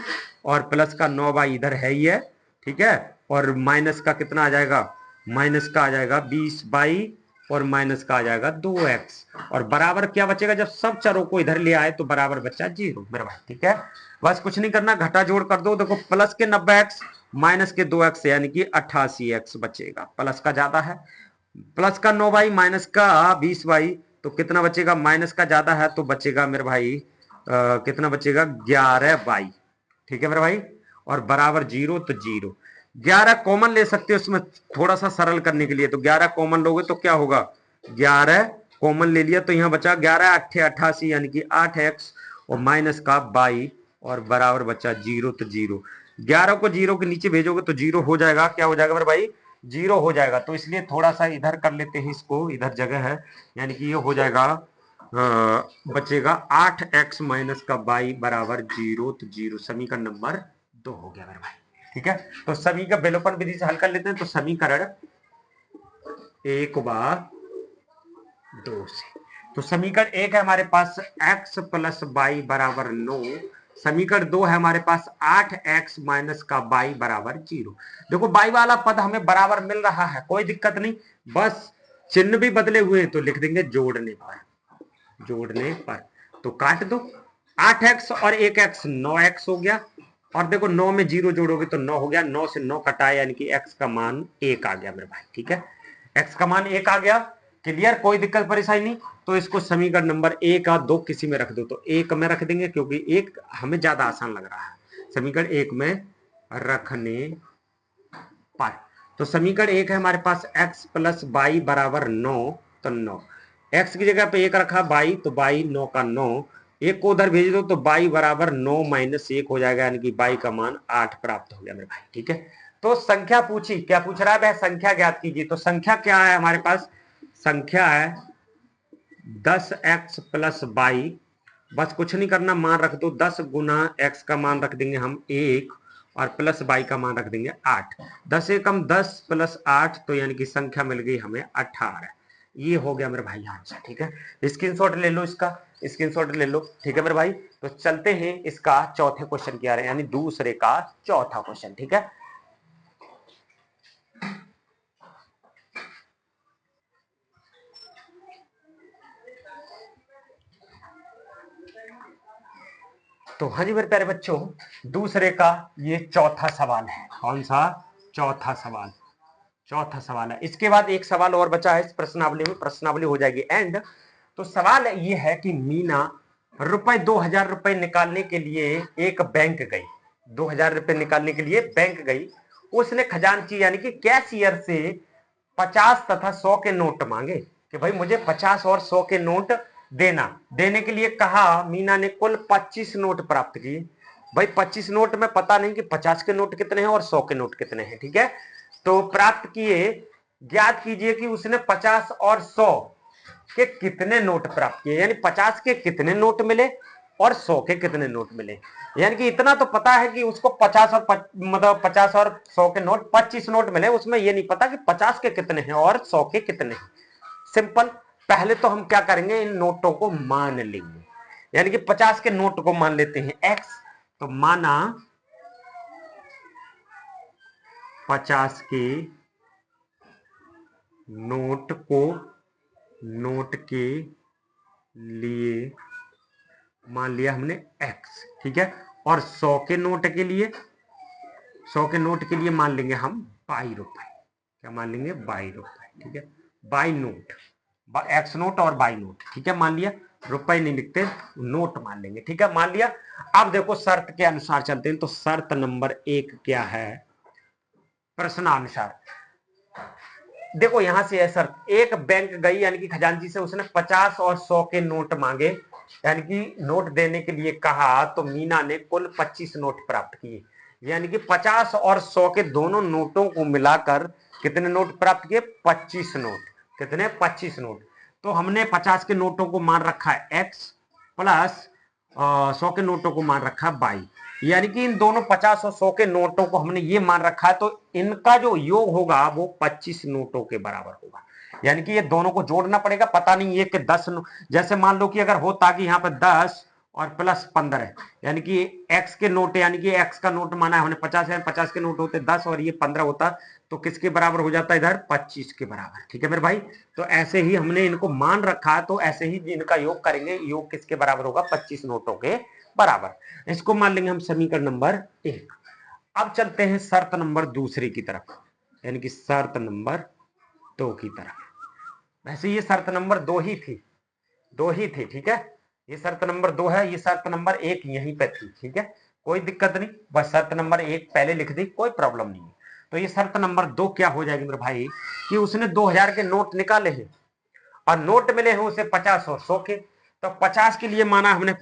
और प्लस का 9 बाई इधर है ही है, ठीक है। और माइनस का कितना आ जाएगा, माइनस का आ जाएगा 20 बाई, और माइनस का आ जाएगा 2x, और बराबर क्या बचेगा, जब सब चरों को इधर ले आए तो बराबर बचा 0 मेरे भाई, ठीक है। बस कुछ नहीं करना, घटा जोड़ कर दो। देखो प्लस के 90x माइनस के 2x यानी कि 88x बचेगा, प्लस का ज्यादा है, प्लस का 9 बाई माइनस का 20 बाई, तो कितना बचेगा, माइनस का ज्यादा है तो बचेगा मेरे भाई कितना बचेगा, 11 बाई, ठीक है मेरे भाई, और बराबर 0, तो 0। 11 कॉमन ले सकते हो उसमें, थोड़ा सा सरल करने के लिए, तो 11 कॉमन लोगे तो क्या होगा, 11 कॉमन ले लिया तो यहां बचा 11 8 88, यानी कि 8x और माइनस का 22, और बराबर बचा 0, तो 0। 11 को 0 के नीचे भेजोगे तो 0 हो जाएगा, क्या हो जाएगा मेरे भाई, 0 हो जाएगा। तो इसलिए थोड़ा सा इधर कर लेते हैं इसको, इधर जगह है, यानी कि ये हो जाएगा बचेगा 8x माइनस का बाई बराबर 0, तो 0 समीकरण नंबर 2 हो गया मेरे भाई, ठीक है। तो सभी का विलोपन विधि से हल कर लेते हैं। तो समीकरण 1 बार 2 से, तो समीकरण 1 है हमारे पास x प्लस बाई बराबर 9, समीकरण 2 है हमारे पास 8x माइनस का y बराबर 0। देखो y वाला पद हमें बराबर मिल रहा है, कोई दिक्कत नहीं, बस चिन्ह भी बदले हुए तो लिख देंगे जोड़ने पर, जोड़ने पर। तो काट दो, 8x और 1x 9x हो गया, और देखो 9 में 0 जोड़ोगे तो 9 हो गया, 9 से 9 कटाए यानी कि x का मान 1 आ गया मेरे भाई। ठीक है, x का मान 1 आ गया, क्लियर, कोई दिक्कत परेशानी नहीं। तो इसको समीकरण नंबर 1 और 2 किसी में रख दो, तो 1 में रख देंगे क्योंकि 1 हमें ज्यादा आसान लग रहा है, समीकरण 1 में रखने पर। तो समीकरण 1 है हमारे पास x प्लस वाई बराबर 9, तो 9 x की जगह पे 1 रखा, y तो y 9 का 9, एक को उधर भेज दो तो y बराबर 9 माइनस 1 हो जाएगा, यानी कि y का मान 8 प्राप्त हो गया मेरे भाई। ठीक है, तो संख्या पूछी, क्या पूछ रहा है भाई, संख्या ज्ञात कीजिए। तो संख्या क्या है हमारे पास, संख्या है 10x प्लस वाई, बस कुछ नहीं करना, मान रख दो, 10 गुना x का मान रख देंगे हम 1 और प्लस y का मान रख देंगे 8, 10 एकम 10 प्लस 8, तो यानी कि संख्या मिल गई हमें 18। ये हो गया मेरे भाई आंसर। ठीक है, स्क्रीनशॉट ले लो, इसका स्क्रीनशॉट ले लो। ठीक है मेरे भाई, तो चलते हैं इसका चौथे क्वेश्चन की आ रहे हैं, यानी दूसरे का चौथा क्वेश्चन। ठीक है, तो हाँ जी मेरे प्यारे बच्चों, दूसरे का ये चौथा सवाल है। कौन सा, चौथा सवाल, चौथा सवाल है। इसके बाद एक सवाल और बचा है इस प्रश्नावली में, प्रश्नावली हो जाएगी एंड। तो सवाल ये है कि मीना रुपए 2000 रुपए निकालने के लिए एक बैंक गई, 2000 रुपए निकालने के लिए बैंक गई, उसने खजांची यानी कि कैशियर से 50 तथा 100 के नोट मांगे कि भाई मुझे 50 और 100 के नोट देना, देने के लिए कहा। मीना ने कुल 25 नोट प्राप्त किए। भाई 25 नोट में पता नहीं कि 50 के नोट कितने हैं और 100 के नोट कितने हैं। ठीक है, तो प्राप्त किए, ज्ञात कीजिए कि उसने 50 और 100 के कितने नोट प्राप्त किए, यानी 50 के कितने नोट मिले और 100 के कितने नोट मिले। यानी कि इतना तो पता है कि उसको 50 और मतलब 50 और 100 के नोट 25 नोट मिले, उसमें ये नहीं पता कि 50 के कितने हैं और 100 के कितने हैं। सिंपल, पहले तो हम क्या करेंगे, इन नोटों को मान लेंगे, यानी कि 50 के नोट को मान लेते हैं x, तो माना 50 के नोट को, नोट के लिए मान लिया हमने x। ठीक है, और 100 के नोट के लिए, 100 के नोट के लिए मान लेंगे हम 22 रुपए। क्या मान लेंगे, 22 रुपए। ठीक है, बाई नोट, एक्स नोट और बाई नोट। ठीक है, मान लिया, रुपए नहीं लिखते, नोट मान लेंगे। ठीक है, मान लिया। अब देखो शर्त के अनुसार चलते हैं, तो शर्त नंबर 1 क्या है, प्रश्नानुसार देखो यहां से है शर्त, एक बैंक गई यानी कि खजांची से उसने 50 और 100 के नोट मांगे, यानी कि नोट देने के लिए कहा, तो मीना ने कुल 25 नोट प्राप्त किए, यानी कि 50 और 100 के दोनों नोटों को मिलाकर कितने नोट प्राप्त किए, 25 नोट। कितने, 25 नोट। तो हमने 50 के नोटों को मान रखा है x, प्लस 100 के नोटों को मान रखा है y, यानी कि इन दोनों 50 और 100 के नोटों को हमने ये मान रखा है, तो इनका जो योग होगा वो 25 नोटों के बराबर होगा। यानी कि ये दोनों को जोड़ना पड़ेगा, पता नहीं ये कि 10, जैसे मान लो कि अगर होता कि यहाँ पे 10 और प्लस 15, यानी कि x के नोट, यानी कि x का नोट माना है हमने 50 है, 50 के नोट होते 10 और ये 15 होता, तो किसके बराबर हो जाता है इधर, 25 के बराबर। ठीक है मेरे भाई, तो ऐसे ही हमने इनको मान रखा है, तो ऐसे ही इनका योग करेंगे, योग किसके बराबर होगा, 25 नोटों के बराबर। इसको मान लेंगे हम समीकरण नंबर 1। अब चलते हैं शर्त नंबर दूसरी की तरफ, यानी कि शर्त नंबर 2 की तरफ। वैसे ये शर्त नंबर 2 ही थी, 2 ही थी। ठीक है, ये शर्त नंबर 2 है, ये शर्त नंबर 1 यहीं पे थी। ठीक है, कोई दिक्कत नहीं, बस शर्त नंबर 1 पहले लिख दी, कोई प्रॉब्लम नहीं है। तो ये शर्त नंबर 2 क्या हो जाएगी मेरे भाई, कि उसने 2000 के नोट निकाले हैं और नोट मिले हैं उसे 50 और 100 के, तो 50 के लिए माना हमने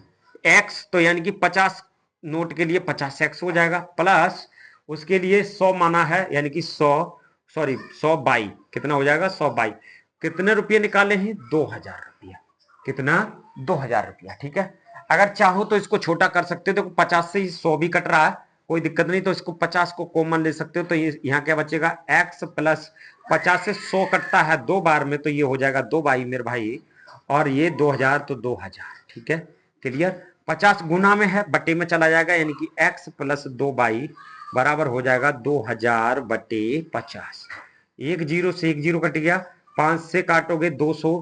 x, तो यानी कि 50 नोट के लिए 50x हो जाएगा, प्लस उसके लिए 100 माना है, यानी कि 100, सॉरी 100 बाई, कितना हो जाएगा, 100 बाई, कितने रुपये निकाले हैं, 2000 रुपया। कितना, 2000 रुपया। ठीक है, अगर चाहो तो इसको छोटा कर सकते हो, तो 50 से 100 भी कट रहा है, कोई दिक्कत नहीं, तो इसको 50 को कॉमन ले सकते हो, तो ये यहाँ क्या बचेगा, x प्लस 50 से 100 कटता है 2 बार में, तो ये हो जाएगा 2 बाई मेरे भाई, और ये 2000 तो 2000। ठीक है, क्लियर, 50 गुना में है, बटे में चला जाएगा, यानी कि x प्लस 2y बराबर हो जाएगा 2000 बटे 50। एक जीरो से एक जीरो कट गया, 5 से काटोगे 200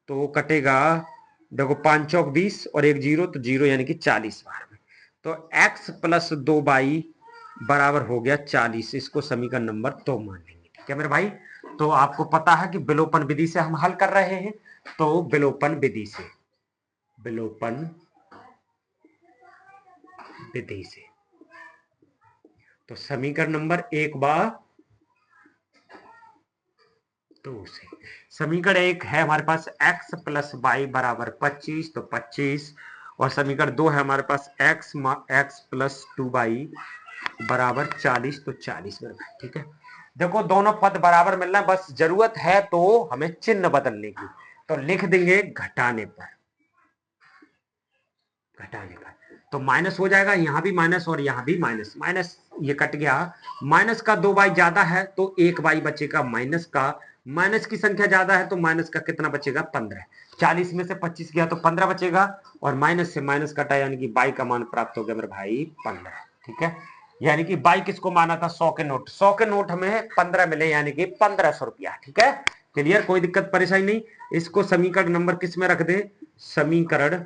तो कटेगा, देखो 5 चौक 20 और एक जीरो तो जीरो, यानी कि 40 बार में। तो x प्लस 2y बराबर हो गया 40। इसको समीकरण नंबर 2 मान लेंगे। ठीक है मेरे भाई, तो आपको पता है कि विलोपन विधि से हम हल कर रहे हैं, तो विलोपन विधि से, विलोपन विधि से, तो समीकरण नंबर 1 बार 2 से। समीकरण 1 है हमारे पास x प्लस वाई बराबर 25, तो 25, और समीकरण 2 है हमारे पास x प्लस 2y बराबर 40, तो 40 में। ठीक है, देखो दोनों पद बराबर मिलना है, बस जरूरत है तो हमें चिन्ह बदलने की, तो लिख देंगे घटाने पर, घटाने पर तो माइनस हो जाएगा, यहां भी माइनस और यहां भी माइनस, माइनस ये कट गया, माइनस का 2y ज्यादा है तो 1y बचेगा, माइनस का, माइनस की संख्या ज्यादा है तो माइनस का कितना बचेगा 15, 40 में से 25 गया तो 15 बचेगा, और माइनस से माइनस कटा, यानी कि y का मान प्राप्त हो गया मेरे भाई 15। ठीक है, यानी कि y किसको माना था, 100 के नोट, 100 के नोट हमें 15 मिले, यानी कि 1500 रुपया। ठीक है, क्लियर, कोई दिक्कत परेशानी नहीं। इसको समीकरण नंबर किस में रख दे, समीकरण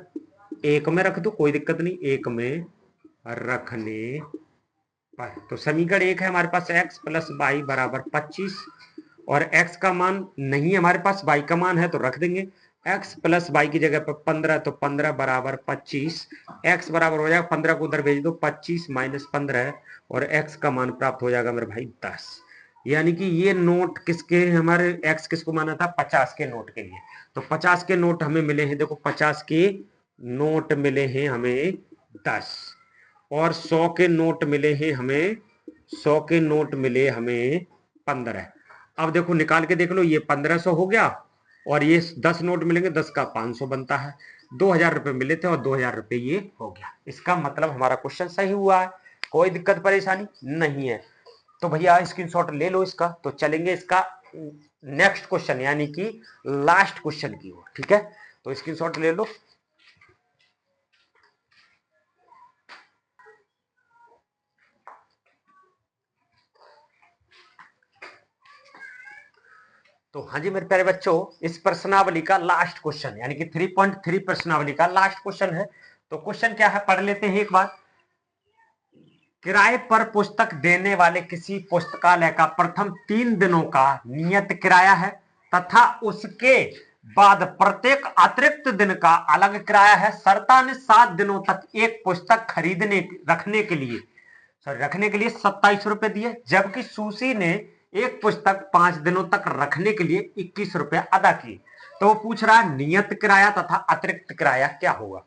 1 में रख दो, कोई दिक्कत नहीं, 1 में रखने पर। तो समीकरण 1 है हमारे पास x प्लस वाई बराबर 25, और x का मान नहीं है हमारे पास, y का मान है तो रख देंगे, x प्लस वाई की जगह पर 15, तो 15 बराबर 25, x बराबर हो जाएगा 15 को उधर भेज दो, 25 माइनस 15, और x का मान प्राप्त हो जाएगा मेरे भाई 10। यानी कि ये नोट किसके, हमारे x किसको माना था, 50 के नोट के लिए, तो 50 के नोट हमें मिले हैं, देखो 50 के नोट मिले हैं हमें 10, और 100 के नोट मिले हैं हमें, 100 के नोट मिले हमें 15। अब देखो निकाल के देख लो, ये 1500 हो गया, और ये 10 नोट मिलेंगे, 10 का 500 बनता है, 2000 रुपए मिले थे और 2000 रुपए ये हो गया। इसका मतलब हमारा क्वेश्चन सही हुआ है, कोई दिक्कत परेशानी नहीं है। तो भैया स्क्रीनशॉट ले लो इसका, तो चलेंगे इसका नेक्स्ट क्वेश्चन, यानी कि लास्ट क्वेश्चन की ओर। ठीक है, तो स्क्रीनशॉट ले लो। तो हाँ जी मेरे प्यारे बच्चों, इस प्रश्नावली का लास्ट क्वेश्चन, यानी कि 3.3 प्रश्नावली का लास्ट क्वेश्चन है। तो क्वेश्चन क्या है, पढ़ लेते हैं एक बार। किराए पर पुस्तक देने वाले किसी पुस्तकालय का प्रथम 3 दिनों का नियत किराया है, तथा उसके बाद प्रत्येक अतिरिक्त दिन का अलग किराया है। सरता ने 7 दिनों तक एक पुस्तक खरीदने रखने के लिए, रखने के लिए 27 रुपए दिए, जबकि सुशी ने एक पुस्तक 5 दिनों तक रखने के लिए 21 रुपए अदा किए। तो वो पूछ रहा है नियत किराया तथा अतिरिक्त किराया क्या होगा।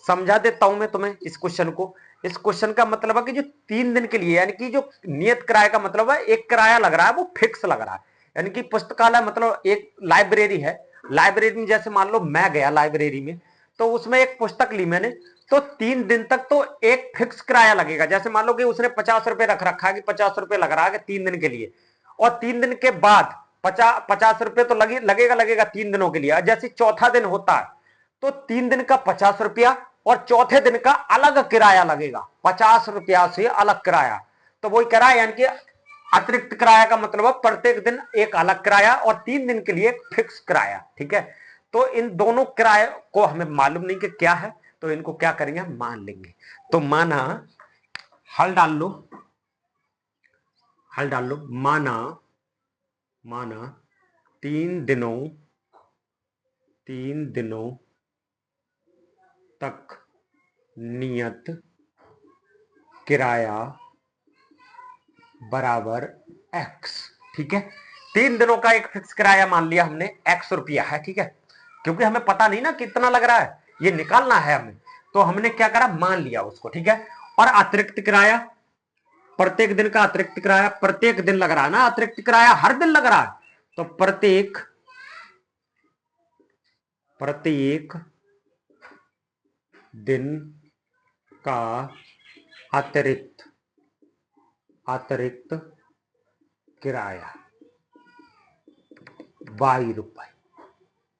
समझा देता हूं मैं तुम्हें इस क्वेश्चन को। इस क्वेश्चन का मतलब है कि जो 3 दिन के लिए, यानी कि जो नियत किराया का मतलब है, एक किराया लग रहा है वो फिक्स लग रहा है, यानी कि पुस्तकालय मतलब एक लाइब्रेरी है, लाइब्रेरी में जैसे मान लो मैं गया लाइब्रेरी में, तो उसमें एक पुस्तक ली मैंने, तो 3 दिन तक तो एक फिक्स किराया लगेगा। जैसे मान लो कि उसने 50 रुपए रख रखा है कि 50 रुपए लग रहा है 3 दिन के लिए, और 3 दिन के बाद 50 रुपए तो लगेगा लगेगा 3 दिनों के लिए। जैसे चौथा दिन होता है तो 3 दिन का 50 रुपया, और चौथे दिन का अलग किराया लगेगा, 50 रुपया से अलग किराया। तो वही किराया, यानी कि अतिरिक्त किराया का मतलब है प्रत्येक दिन एक अलग किराया, और 3 दिन के लिए एक फिक्स किराया। ठीक है, तो इन दोनों किराए को हमें मालूम नहीं कि क्या है, तो इनको क्या करेंगे, मान लेंगे। तो माना, हल डाल लो, हल डाल लो, माना, माना 3 दिनों, 3 दिनों तक नियत किराया बराबर x। ठीक है, 3 दिनों का एक फिक्स किराया मान लिया हमने, x रुपया है। ठीक है, क्योंकि हमें पता नहीं ना कितना लग रहा है, ये निकालना है हमें, तो हमने क्या करा, मान लिया उसको। ठीक है, और अतिरिक्त किराया, प्रत्येक दिन का अतिरिक्त किराया, प्रत्येक दिन लग रहा है ना, अतिरिक्त किराया हर दिन लग रहा है, तो प्रत्येक, प्रत्येक दिन का अतिरिक्त, अतिरिक्त किराया 22 रुपए,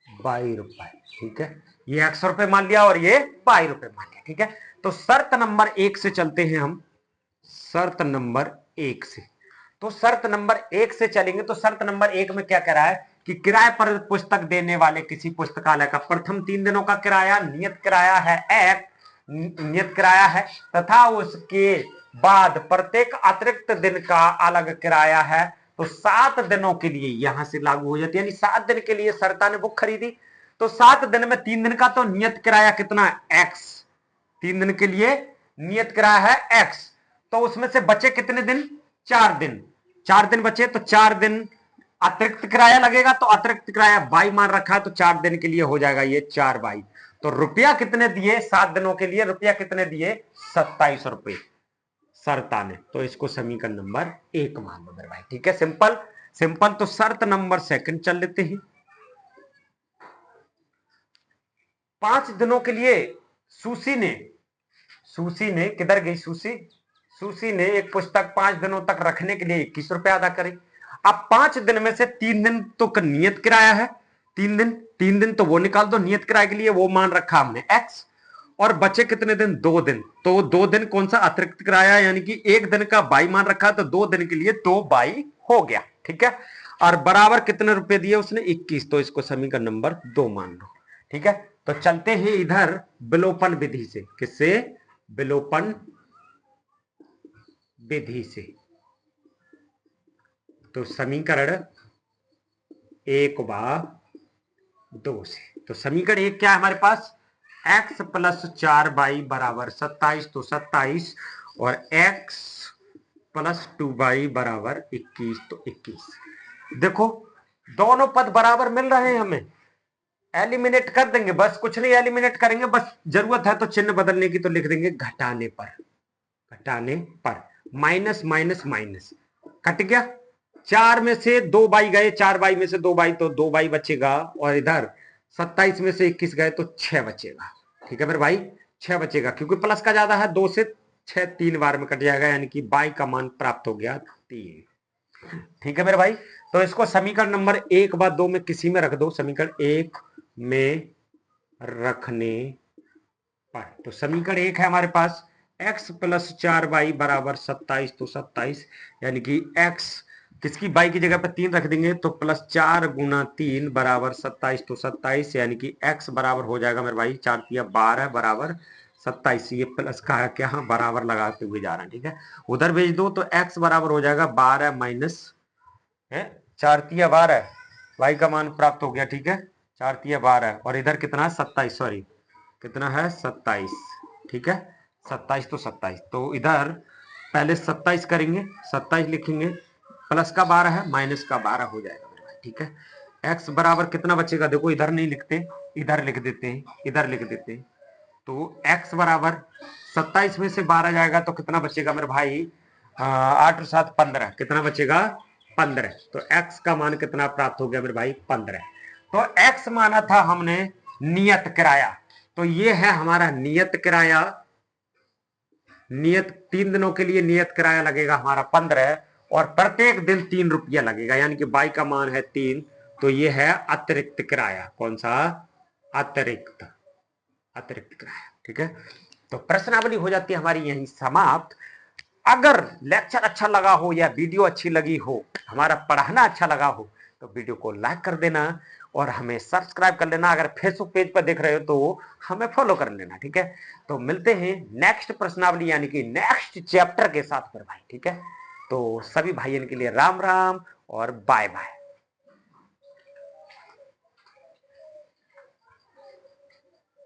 22 रुपए। ठीक है, ये x रुपए मान लिया और ये y रुपए मान लिया, ठीक है। तो शर्त नंबर 1 से चलते हैं हम, शर्त नंबर 1 से। तो शर्त नंबर 1 से चलेंगे तो शर्त नंबर 1 में क्या कह रहा है कि किराए पर पुस्तक देने वाले किसी पुस्तकालय का प्रथम 3 दिनों का किराया नियत किराया है नियत किराया है तथा उसके बाद प्रत्येक अतिरिक्त दिन का अलग किराया है। तो 7 दिनों के लिए यहां से लागू हो जाती है, यानी 7 दिन के लिए सरता ने बुक खरीदी तो 7 दिन में 3 दिन का तो नियत किराया कितना है x, 3 दिन के लिए नियत किराया है x। तो उसमें से बचे कितने दिन, 4 दिन, 4 दिन बचे तो 4 दिन अतिरिक्त किराया लगेगा, तो अतिरिक्त किराया y मान रखा है तो 4 दिन के लिए हो जाएगा ये 4y। तो रुपया कितने दिए 7 दिनों के लिए, रुपया कितने दिए 27 रुपए शर्ता ने। तो इसको समीकरण नंबर 1 मान लो मेरे भाई, ठीक है। Simple simple. तो शर्त नंबर 2 चल लेते हैं। 5 दिनों के लिए सुशी ने किधर गई सुशी ने एक पुस्तक 5 दिनों तक रखने के लिए 21 रुपए अदा करे। अब 5 दिन में से 3 दिन तो नियत किराया है, 3 दिन तो वो निकाल दो नियत किराए के लिए, वो मान रखा हमने x। और बचे कितने दिन, 2 दिन। तो 2 दिन कौन सा अतिरिक्त किराया, यानी कि 1 दिन का y मान रखा तो 2 दिन के लिए 2y हो गया, ठीक है। और बराबर कितने रुपए दिए उसने 21, तो इसको समीकरण नंबर 2 मान लो, ठीक है। तो चलते हैं इधर विलोपन विधि से, किससे, विलोपन विधि से। तो समीकरण 1 व 2 से। तो समीकरण 1 क्या है हमारे पास, x प्लस 4y बराबर 27, तो 27 और x प्लस 2y बराबर 21, तो 21। देखो दोनों पद बराबर मिल रहे हैं, हमें एलिमिनेट कर देंगे, बस कुछ नहीं एलिमिनेट करेंगे, बस जरूरत है तो चिन्ह बदलने की, तो लिख देंगे घटाने पर माइनस माइनस माइनस कट गया। 4 में से 2 बाई गए, 4 बाई में से 2 बाई तो 2 बाई बचेगा, और इधर 27 में से 21 गए तो 6 बचेगा, ठीक है मेरे भाई 6 बचेगा, क्योंकि प्लस का ज्यादा है, 2 से 6 3 बार में कट जाएगा, यानी कि बाई का मान प्राप्त हो गया 3, ठीक है मेरे भाई। तो इसको समीकरण नंबर 1 व 2 में किसी में रख दो, समीकरण 1 में रखने पर। तो समीकरण 1 है हमारे पास x प्लस 4y बराबर 27, तो 27 यानी कि x किसकी y की जगह पर 3 रख देंगे तो प्लस 4 गुना 3 बराबर 27, तो 27 यानी कि x बराबर हो जाएगा मेरे भाई 4 तिया 12 बराबर 27। ये प्लस का क्या, हाँ बराबर लगाते हुए जा रहा है, ठीक है। उधर भेज दो तो x बराबर हो जाएगा 12 माइनस 4 तिया 12, y का मान प्राप्त हो गया, ठीक है 4 तिया 12, और इधर कितना है 27, सॉरी कितना है 27, ठीक है 27, तो 27, तो इधर पहले 27 करेंगे, 27 लिखेंगे, प्लस का 12 है माइनस का 12 हो जाएगा, ठीक है। x बराबर कितना बचेगा, देखो इधर नहीं लिखते, इधर लिख देते हैं, इधर लिख देते हैं। तो x बराबर 27 में से 12 जाएगा तो कितना बचेगा मेरे भाई, 8 और 7 15, कितना बचेगा 15। तो x का मान कितना प्राप्त हो गया मेरे भाई 15। तो x माना था हमने नियत किराया, तो ये है हमारा नियत किराया, नियत 3 दिनों के लिए नियत किराया लगेगा हमारा 15, और प्रत्येक दिन 3 रुपया लगेगा, यानी कि y का मान है 3, तो ये है अतिरिक्त किराया, कौन सा, अतिरिक्त किराया, ठीक है। तो प्रश्नावली हो जाती है हमारी यहीं समाप्त। अगर लेक्चर अच्छा लगा हो या वीडियो अच्छी लगी हो, हमारा पढ़ाना अच्छा लगा हो, तो वीडियो को लाइक कर देना और हमें सब्सक्राइब कर लेना। अगर फेसबुक पेज पर देख रहे हो तो हमें फॉलो कर लेना, ठीक है। तो मिलते हैं नेक्स्ट प्रश्नावली यानी कि नेक्स्ट चैप्टर के साथ पर भाई, ठीक है। तो सभी भाइयों के लिए राम राम और बाय बाय।